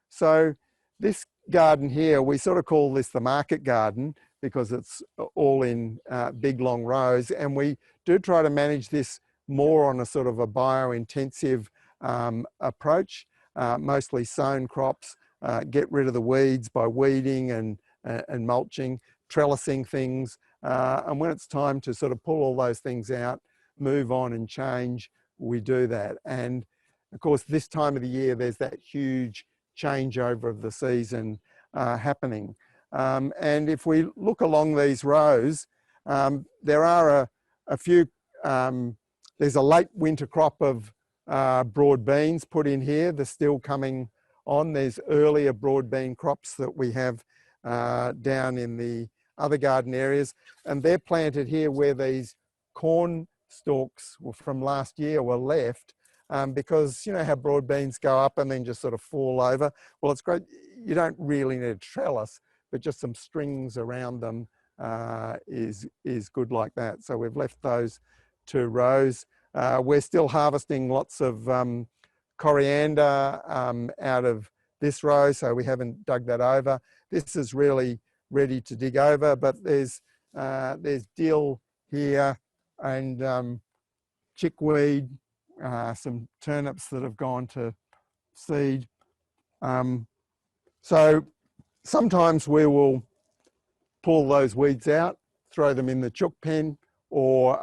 So this garden here, we sort of call this the market garden because it's all in big long rows, and we do try to manage this more on a sort of a bio-intensive approach, mostly sown crops, get rid of the weeds by weeding and mulching, trellising things, and when it's time to sort of pull all those things out, move on and change, we do that. And of course, this time of the year, there's that huge changeover of the season happening. And if we look along these rows, there are a few, there's a late winter crop of broad beans put in here. They're still coming on. There's earlier broad bean crops that we have down in the other garden areas. And they're planted here where these corn stalks from last year were left. Because you know how broad beans go up and then just sort of fall over. Well, it's great. You don't really need a trellis, but just some strings around them is good like that. So we've left those 2 rows. We're still harvesting lots of coriander out of this row, so we haven't dug that over. This is really ready to dig over, but there's dill here and chickweed. Some turnips that have gone to seed. So sometimes we will pull those weeds out, throw them in the chook pen, or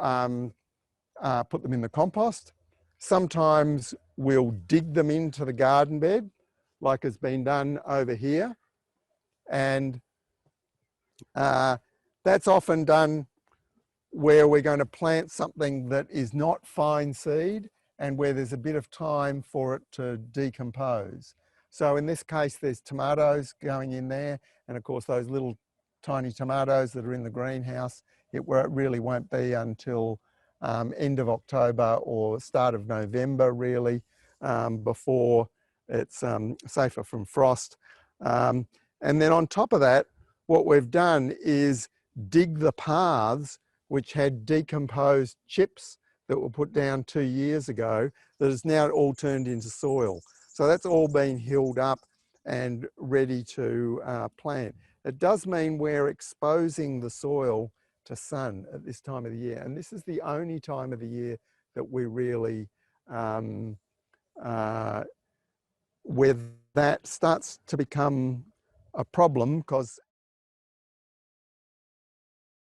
put them in the compost. Sometimes we'll dig them into the garden bed, like has been done over here. And that's often done where we're going to plant something that is not fine seed and where there's a bit of time for it to decompose. So in this case, there's tomatoes going in there. And of course, those little tiny tomatoes that are in the greenhouse, it really won't be until end of October or start of November, really, before it's safer from frost. And then on top of that, what we've done is dig the paths which had decomposed chips that were put down 2 years ago that is now all turned into soil. So that's all been healed up and ready to plant. It does mean we're exposing the soil to sun at this time of the year. And this is the only time of the year that we really, where that starts to become a problem, because